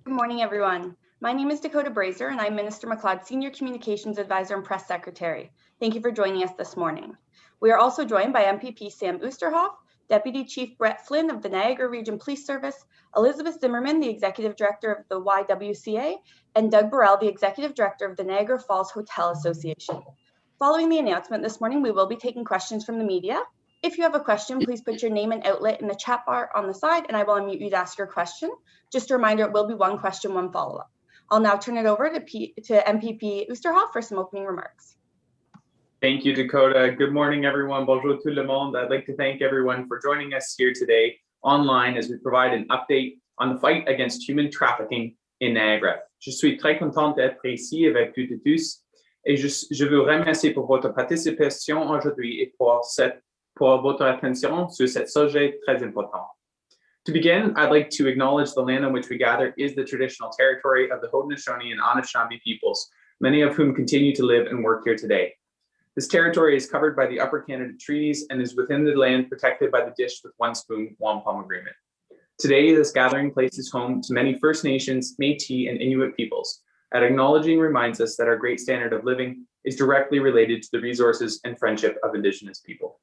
Good morning, everyone. My name is Dakota Brazier, and I'm Minister McLeod's Senior Communications Advisor and Press Secretary. Thank you for joining us this morning. We are also joined by MPP Sam Oosterhoff, Deputy Chief Bret Flynn of the Niagara Region Police Service, Elizabeth Zimmerman, the Executive Director of the YWCA, and Doug Burrell, the Executive Director of the Niagara Falls Hotel Association. Following the announcement this morning, we will be taking questions from the media. If you have a question, please put your name and outlet in the chat bar on the side, and I will unmute you to ask your question. Just a reminder, it will be one question, one follow-up. I'll now turn it over to MPP Oosterhoff for some opening remarks. Thank you, Dakota. Good morning, everyone. Bonjour tout le monde. I'd like to thank everyone for joining us here today online as we provide an update on the fight against human trafficking in Niagara. Je suis très contente d'être ici avec toutes et tous et je vous remercie pour votre participation aujourd'hui et pour votre attention sur ce sujet très important. To begin, I'd like to acknowledge the land on which we gather is the traditional territory of the Haudenosaunee and Anishinaabe peoples, many of whom continue to live and work here today. This territory is covered by the Upper Canada treaties and is within the land protected by the Dish with One Spoon, Wampum Agreement. Today, this gathering place is home to many First Nations, Métis, and Inuit peoples. And acknowledging reminds us that our great standard of living is directly related to the resources and friendship of Indigenous people.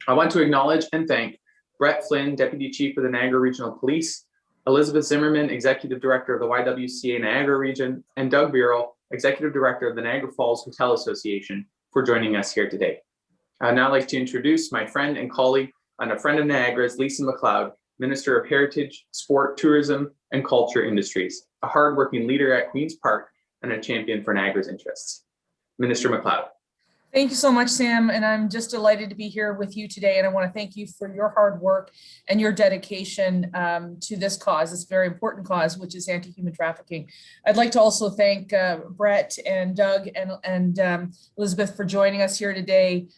I want to acknowledge and thank Bret Flynn, Deputy Chief of the Niagara Regional Police, Elizabeth Zimmerman, Executive Director of the YWCA Niagara Region, and Doug Burrell, Executive Director of the Niagara Falls Hotel Association, for joining us here today. I'd now like to introduce my friend and colleague and a friend of Niagara's, Lisa McLeod, Minister of Heritage, Sport, Tourism, and Culture Industries, a hardworking leader at Queen's Park and a champion for Niagara's interests. Minister McLeod. Thank you so much, Sam, and I'm just delighted to be here with you today, and I want to thank you for your hard work and your dedication to this cause, this very important cause, which is anti-human trafficking. I'd like to also thank Bret and Doug and Elizabeth for joining us here today,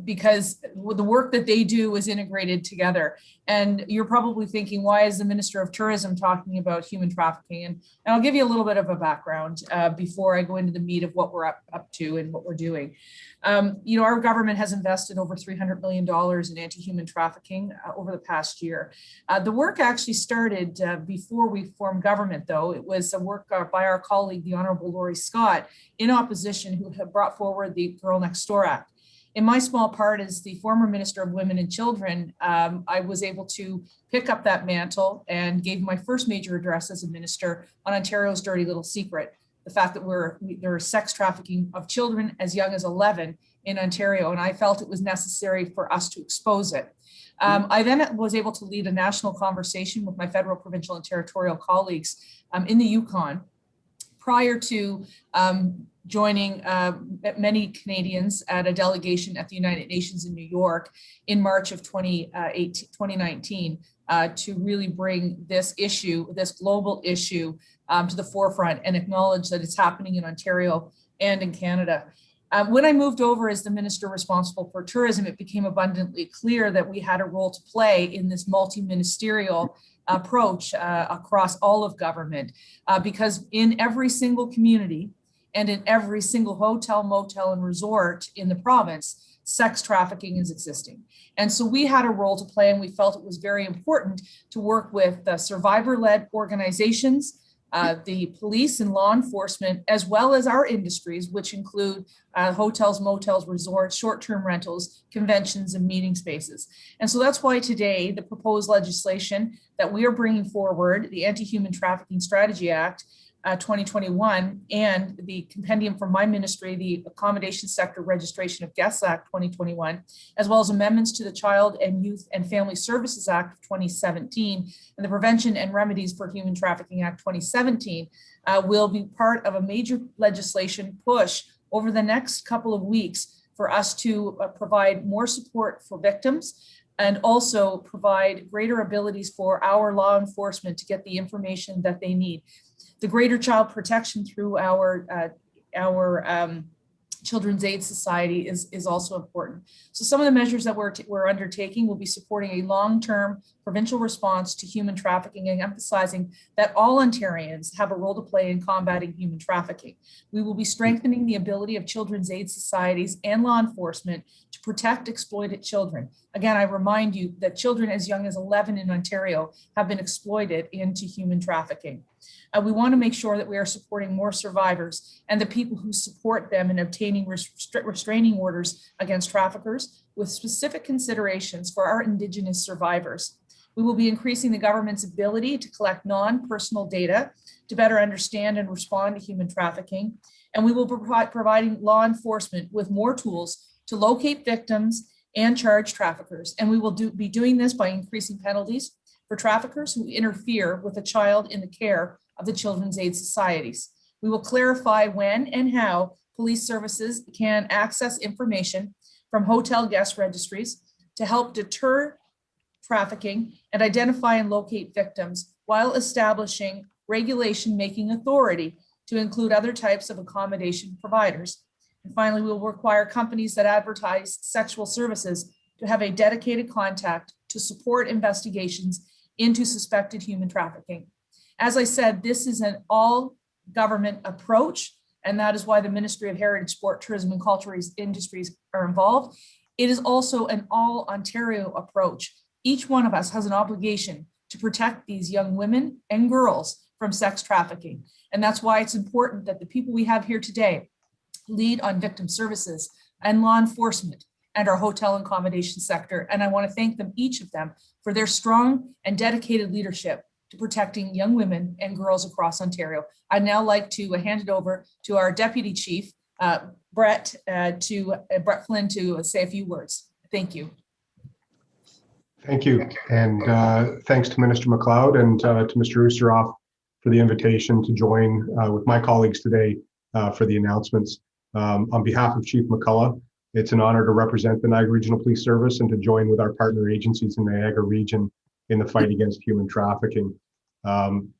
because the work that they do is integrated together. And you're probably thinking, why is the Minister of Tourism talking about human trafficking? And I'll give you a little bit of a background before I go into the meat of what we're up to and what we're doing. Our government has invested over $300 million in anti-human trafficking over the past year. The work actually started before we formed government, though. It was a work by our colleague, the Honorable Laurie Scott, in opposition, who had brought forward the Girl Next Door Act. In my small part as the former Minister of Women and Children, I was able to pick up that mantle and gave my first major address as a minister on Ontario's dirty little secret, the fact that there is sex trafficking of children as young as 11 in Ontario, and I felt it was necessary for us to expose it. I then was able to lead a national conversation with my federal, provincial, and territorial colleagues in the Yukon prior to joining many Canadians at a delegation at the United Nations in New York in March of 2019 to really bring this issue, this global issue, to the forefront and acknowledge that it's happening in Ontario and in Canada. When I moved over as the minister responsible for tourism, it became abundantly clear that we had a role to play in this multi-ministerial approach across all of government, because in every single community and in every single hotel, motel, and resort in the province, sex trafficking is existing. And so we had a role to play, and we felt it was very important to work with survivor-led organizations, the police and law enforcement, as well as our industries, which include hotels, motels, resorts, short-term rentals, conventions, and meeting spaces. And so that's why today the proposed legislation that we are bringing forward, the Anti-Human Trafficking Strategy Act 2021, and the compendium from my ministry, the Accommodation Sector Registration of Guests Act 2021, as well as amendments to the Child and Youth and Family Services Act of 2017 and the Prevention and Remedies for Human Trafficking Act 2017, will be part of a major legislation push over the next couple of weeks for us to provide more support for victims and also provide greater abilities for our law enforcement to get the information that they need. The greater child protection through our Children's Aid Society is also important. So some of the measures that we're undertaking will be supporting a long-term provincial response to human trafficking and emphasizing that all Ontarians have a role to play in combating human trafficking. We will be strengthening the ability of Children's Aid Societies and law enforcement to protect exploited children. Again, I remind you that children as young as 11 in Ontario have been exploited into human trafficking. We want to make sure that we are supporting more survivors and the people who support them in obtaining restraining orders against traffickers, with specific considerations for our Indigenous survivors. We will be increasing the government's ability to collect non-personal data to better understand and respond to human trafficking. And we will be providing law enforcement with more tools to locate victims and charge traffickers. And we will be doing this by increasing penalties for traffickers who interfere with a child in the care of the Children's Aid Societies. We will clarify when and how police services can access information from hotel guest registries to help deter trafficking and identify and locate victims, while establishing regulation making authority to include other types of accommodation providers. And finally, we will require companies that advertise sexual services to have a dedicated contact to support investigations into suspected human trafficking. As I said, this is an all government approach, and that is why the Ministry of Heritage, Sport, Tourism, and Cultural Industries are involved. It is also an all Ontario approach. Each one of us has an obligation to protect these young women and girls from sex trafficking. And that's why it's important that the people we have here today lead on victim services and law enforcement and our hotel and accommodation sector. And I want to thank them, each of them, for their strong and dedicated leadership to protecting young women and girls across Ontario. I'd now like to hand it over to our Deputy Chief, Bret Flynn, to say a few words. Thank you. Thank you. And thanks to Minister MacLeod and to Mr. Oosterhoff for the invitation to join with my colleagues today for the announcements. On behalf of Chief McCullough, it's an honor to represent the Niagara Regional Police Service and to join with our partner agencies in the Niagara region in the fight against human trafficking. On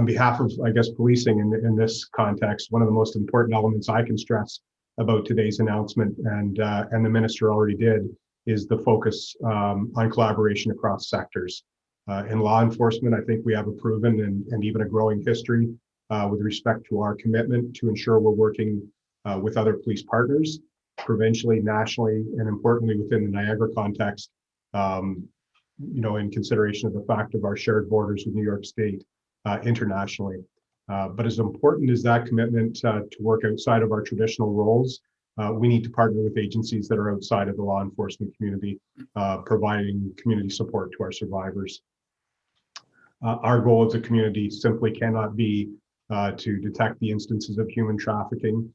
behalf of, I guess, policing in this context, one of the most important elements I can stress about today's announcement, and the minister already did, is the focus on collaboration across sectors. In law enforcement, I think we have a proven and even a growing history with respect to our commitment to ensure we're working with other police partners, provincially, nationally, and importantly within the Niagara context, in consideration of the fact of our shared borders with New York State internationally. But as important as that commitment to work outside of our traditional roles, we need to partner with agencies that are outside of the law enforcement community, providing community support to our survivors. Our goal as a community simply cannot be to detect the instances of human trafficking,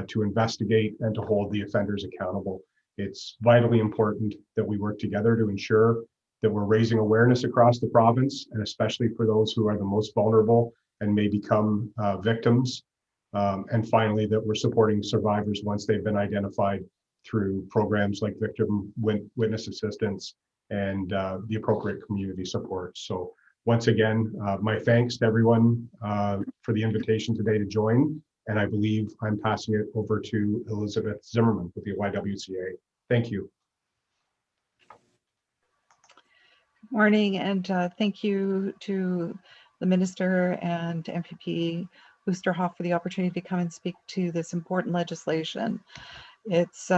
to investigate and to hold the offenders accountable. It's vitally important that we work together to ensure that we're raising awareness across the province, and especially for those who are the most vulnerable and may become victims. And finally, that we're supporting survivors once they've been identified through programs like victim witness assistance and the appropriate community support. So once again, my thanks to everyone for the invitation today to join. And I believe I'm passing it over to Elizabeth Zimmerman with the YWCA. Thank you. Morning, and thank you to the Minister and MPP Oosterhoff for the opportunity to come and speak to this important legislation. It's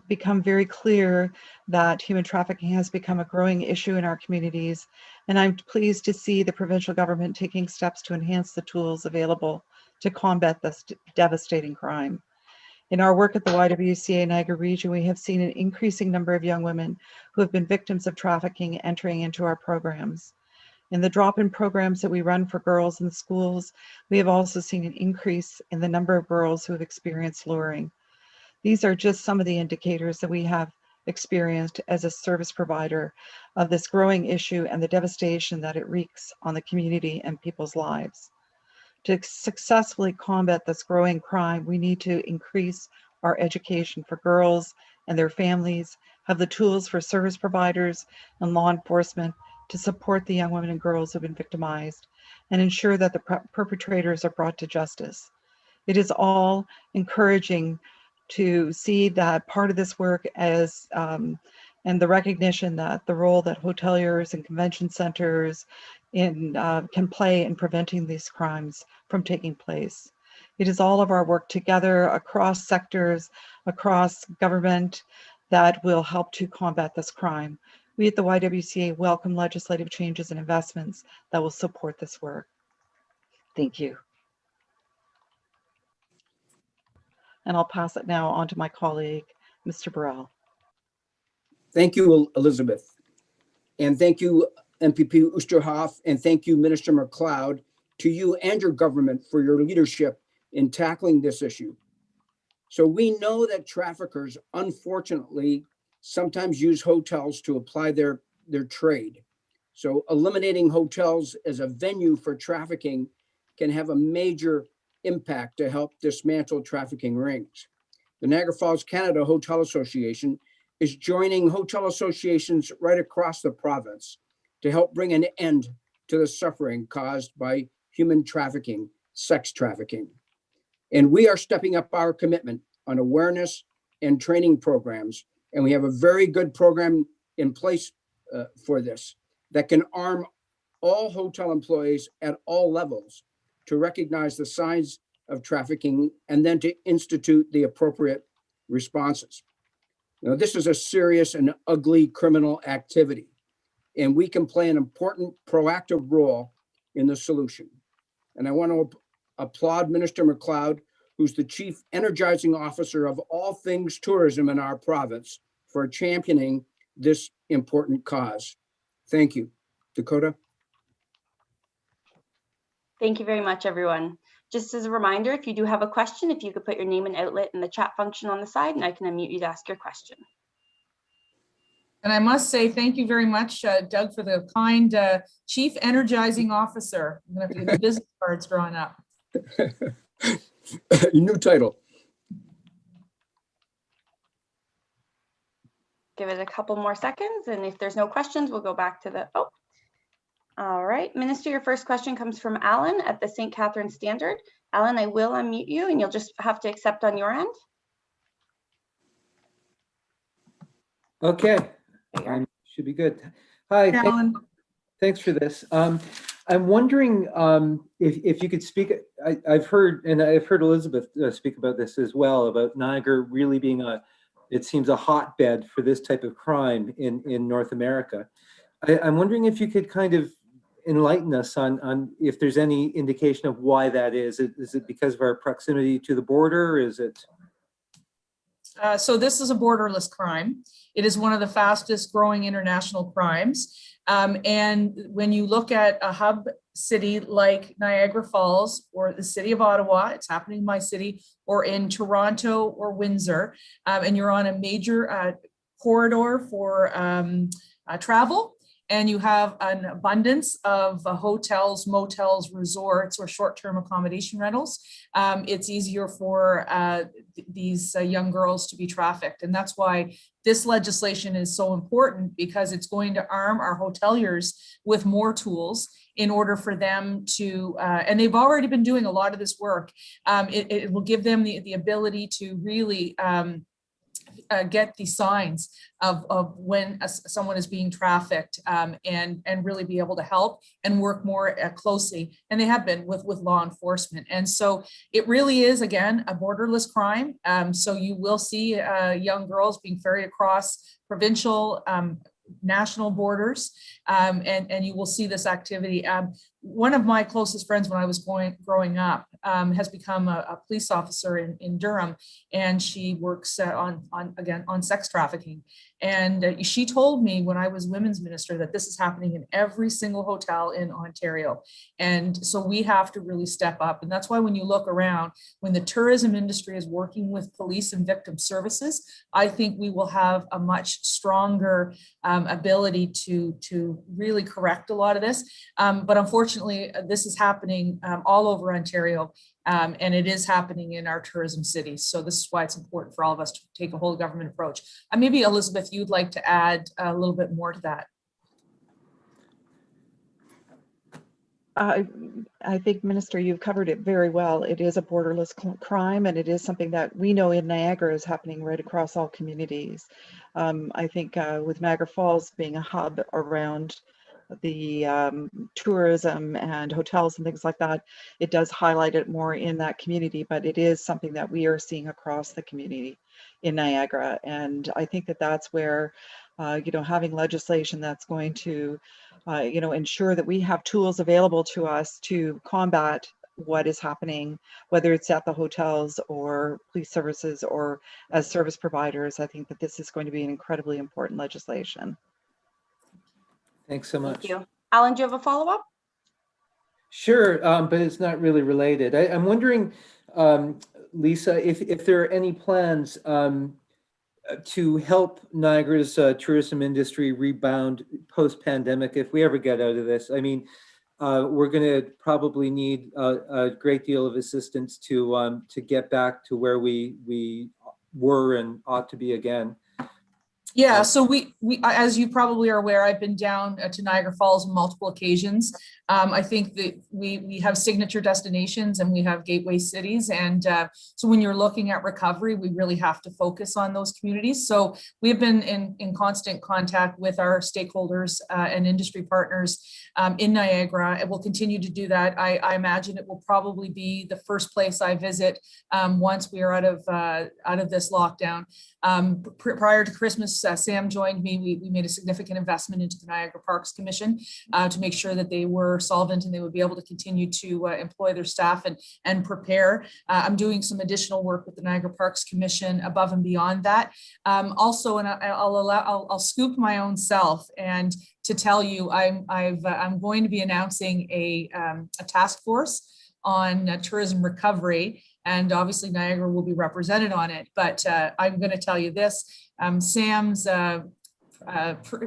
become very clear that human trafficking has become a growing issue in our communities, and I'm pleased to see the provincial government taking steps to enhance the tools available to combat this devastating crime. In our work at the YWCA Niagara region, we have seen an increasing number of young women who have been victims of trafficking entering into our programs. In the drop-in programs that we run for girls in the schools, we have also seen an increase in the number of girls who have experienced luring. These are just some of the indicators that we have experienced as a service provider of this growing issue and the devastation that it wreaks on the community and people's lives. To successfully combat this growing crime, we need to increase our education for girls and their families, have the tools for service providers and law enforcement to support the young women and girls who have been victimized, and ensure that the perpetrators are brought to justice. It is all encouraging to see that part of this work as and the recognition that the role that hoteliers and convention centers can play in preventing these crimes from taking place. It is all of our work together across sectors, across government, that will help to combat this crime. We at the YWCA welcome legislative changes and investments that will support this work. Thank you. And I'll pass it now on to my colleague, Mr. Burrell. Thank you, Elizabeth. And thank you, MPP Oosterhoff, and thank you, Minister McLeod, to you and your government for your leadership in tackling this issue. So we know that traffickers, unfortunately, sometimes use hotels to apply their trade. So eliminating hotels as a venue for trafficking can have a major impact to help dismantle trafficking rings. The Niagara Falls, Canada Hotel Association is joining hotel associations right across the province to help bring an end to the suffering caused by human trafficking, sex trafficking. And we are stepping up our commitment on awareness and training programs. And we have a very good program in place for this that can arm all hotel employees at all levels to recognize the signs of trafficking and then to institute the appropriate responses. Now, this is a serious and ugly criminal activity, and we can play an important proactive role in the solution. And I want to applaud Minister McLeod, who's the Chief Energizing Officer of all things tourism in our province, for championing this important cause. Thank you. Dakota? Thank you very much, everyone. Just as a reminder, if you do have a question, if you could put your name and outlet in the chat function on the side, and I can unmute you to ask your question. And I must say, thank you very much, Doug, for the kind Chief Energizing Officer. I'm gonna have to get the business cards drawn up. New title. Give it a couple more seconds, and if there's no questions, we'll go back to the, all right. Minister, your first question comes from Alan at the St. Catherine Standard. Alan, I will unmute you, and you'll just have to accept on your end. Okay, should be good. Hi, Alan. thanks for this. I'm wondering if you could speak. I've heard Elizabeth speak about this as well, about Niagara really being it seems a hotbed for this type of crime in North America. I'm wondering if you could kind of enlighten us on if there's any indication of why that is. Is it because of our proximity to the border? Is it? So this is a borderless crime. It is one of the fastest growing international crimes. And when you look at a hub city like Niagara Falls or the city of Ottawa, it's happening in my city, or in Toronto or Windsor, and you're on a major corridor for travel, and you have an abundance of hotels, motels, resorts, or short-term accommodation rentals, it's easier for these young girls to be trafficked. And that's why this legislation is so important, because it's going to arm our hoteliers with more tools in order for them to, and they've already been doing a lot of this work. It will give them the ability to really get the signs of when someone is being trafficked, and really be able to help and work more closely, and they have been with law enforcement. And so it really is, again, a borderless crime. So you will see young girls being ferried across provincial, national borders, and you will see this activity. One of my closest friends when I was growing up has become a police officer in Durham, and she works on sex trafficking. And she told me when I was women's minister that this is happening in every single hotel in Ontario. And so we have to really step up. And that's why when you look around, when the tourism industry is working with police and victim services, I think we will have a much stronger ability to really correct a lot of this. But unfortunately, this is happening all over Ontario, and it is happening in our tourism cities. So this is why it's important for all of us to take a whole government approach. Maybe Elizabeth, you'd like to add a little bit more to that. I think, Minister, you've covered it very well. It is a borderless crime, and it is something that we know in Niagara is happening right across all communities. I think with Niagara Falls being a hub around the tourism and hotels and things like that, it does highlight it more in that community, but it is something that we are seeing across the community. in Niagara. And I think that that's where, having legislation that's going to, ensure that we have tools available to us to combat what is happening, whether it's at the hotels or police services or as service providers. I think that this is going to be an incredibly important legislation. Thanks so much. Thank you. Alan, do you have a follow-up? Sure, but it's not really related. I'm wondering, Lisa, if there are any plans to help Niagara's tourism industry rebound post-pandemic, if we ever get out of this. I mean, we're going to probably need a great deal of assistance to get back to where we were and ought to be again. Yeah, so we as you probably are aware, I've been down to Niagara Falls on multiple occasions. I think that we have signature destinations and we have gateway cities. And so when you're looking at recovery, we really have to focus on those communities. So we've been in constant contact with our stakeholders and industry partners in Niagara, and we'll continue to do that. I imagine it will probably be the first place I visit once we are out of this lockdown. Prior to Christmas, Sam joined me. We made a significant investment into the Niagara Parks Commission to make sure that they were solvent and they would be able to continue to employ their staff and prepare. I'm doing some additional work with the Niagara Parks Commission above and beyond that. Also, and I'll scoop my own self and to tell you, I'm going to be announcing a task force on tourism recovery, and obviously Niagara will be represented on it. But I'm going to tell you this: Sam's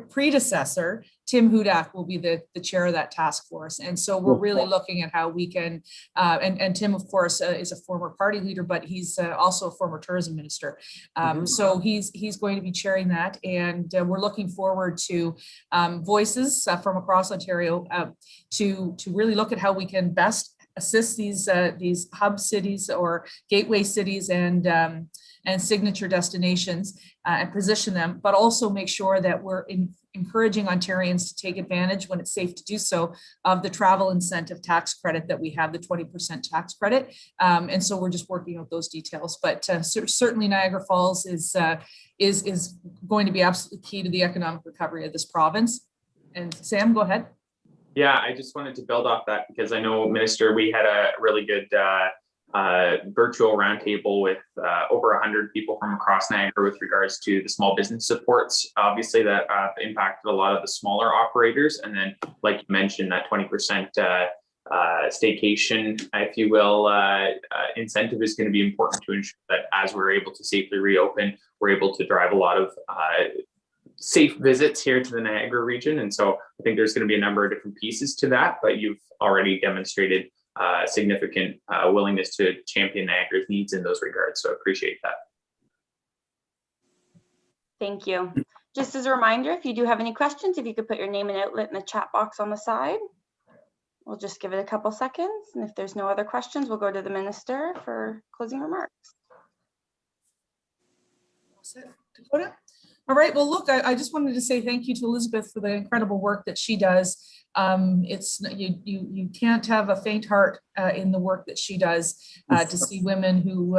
predecessor, Tim Hudak, will be the chair of that task force. And so we're really looking at how we can, and Tim, of course, is a former party leader, but he's also a former tourism minister. So he's going to be chairing that. And we're looking forward to voices from across Ontario to really look at how we can best assist these hub cities or gateway cities and signature destinations and position them, but also make sure that we're encouraging Ontarians to take advantage when it's safe to do so of the travel incentive tax credit that we have, the 20% tax credit. And so we're just working out those details, but certainly Niagara Falls is going to be absolutely key to the economic recovery of this province. And Sam, go ahead. Yeah, I just wanted to build off that because I know, Minister, we had a really good virtual roundtable with over 100 people from across Niagara with regards to the small business supports, obviously that impacted a lot of the smaller operators. And then, like you mentioned, that 20% staycation, if you will, incentive is going to be important to ensure that as we're able to safely reopen, we're able to drive a lot of safe visits here to the Niagara region. And so I think there's going to be a number of different pieces to that, but you've already demonstrated significant willingness to champion Niagara's needs in those regards. So I appreciate that. Thank you. Just as a reminder, if you do have any questions, if you could put your name and outlet in the chat box on the side. We'll just give it a couple seconds. And if there's no other questions, we'll go to the Minister for closing remarks. Dakota? All right, well, look, I just wanted to say thank you to Elizabeth for the incredible work that she does. You can't have a faint heart in the work that she does to see women who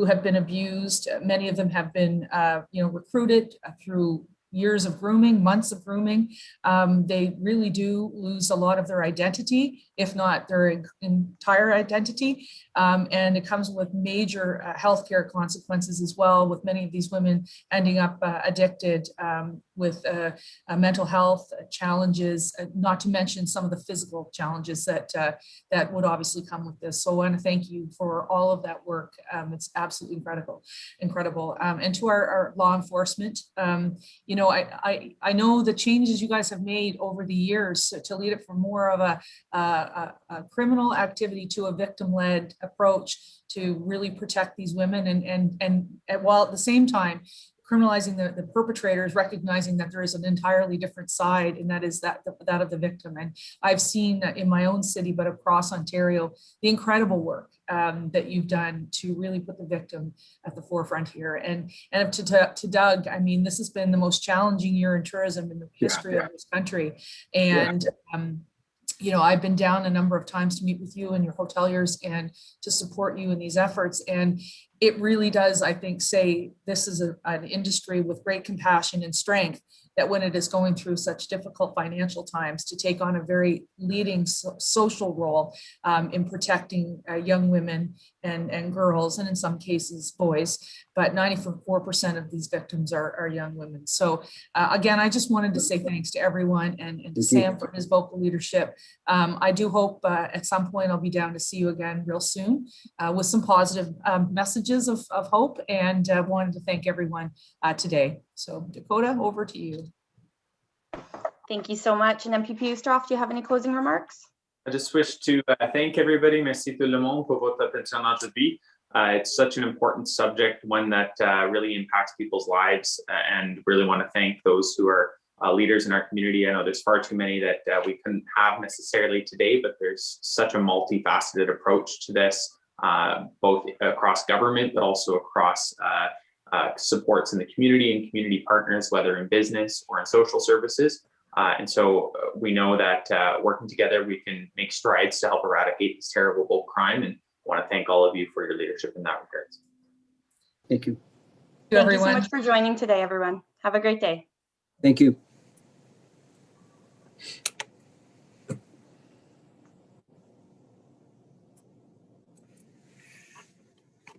have been abused. Many of them have been, recruited through years of grooming, months of grooming. They really do lose a lot of their identity, if not their entire identity. And it comes with major healthcare consequences as well, with many of these women ending up addicted, with mental health challenges, not to mention some of the physical challenges that would obviously come with this. So I want to thank you for all of that work. It's absolutely incredible. And to our law enforcement, I know the changes you guys have made over the years to lead it from more of a criminal activity to a victim-led approach to really protect these women, and while at the same time criminalizing the perpetrators, recognizing that there is an entirely different side, and that is that of the victim. And I've seen in my own city, but across Ontario, the incredible work that you've done to really put the victim at the forefront here. And to Doug, I mean, this has been the most challenging year in tourism in the history of this country. And I've been down a number of times to meet with you and your hoteliers and to support you in these efforts. And it really does, I think, say this is an industry with great compassion and strength, that when it is going through such difficult financial times, to take on a very leading social role in protecting young women and girls, and in some cases boys, but 94% of these victims are young women. So again, I just wanted to say thanks to everyone and to Sam for his vocal leadership. I do hope at some point I'll be down to see you again real soon with some positive messages of hope, and wanted to thank everyone today. So Dakota, over to you. Thank you so much. And MPP Oosterhoff, do you have any closing remarks? I just wish to thank everybody. Merci tout le monde pour votre attention aujourd'hui. It's such an important subject, one that really impacts people's lives, and really want to thank those who are leaders in our community. I know there's far too many that we couldn't have necessarily today, but there's such a multifaceted approach to this, both across government, but also across supports in the community and community partners, whether in business or in social services. And so we know that working together, we can make strides to help eradicate this terrible crime, and want to thank all of you for your leadership in that regard. Thank you. Thank you so much for joining today, everyone. Have a great day. Thank you.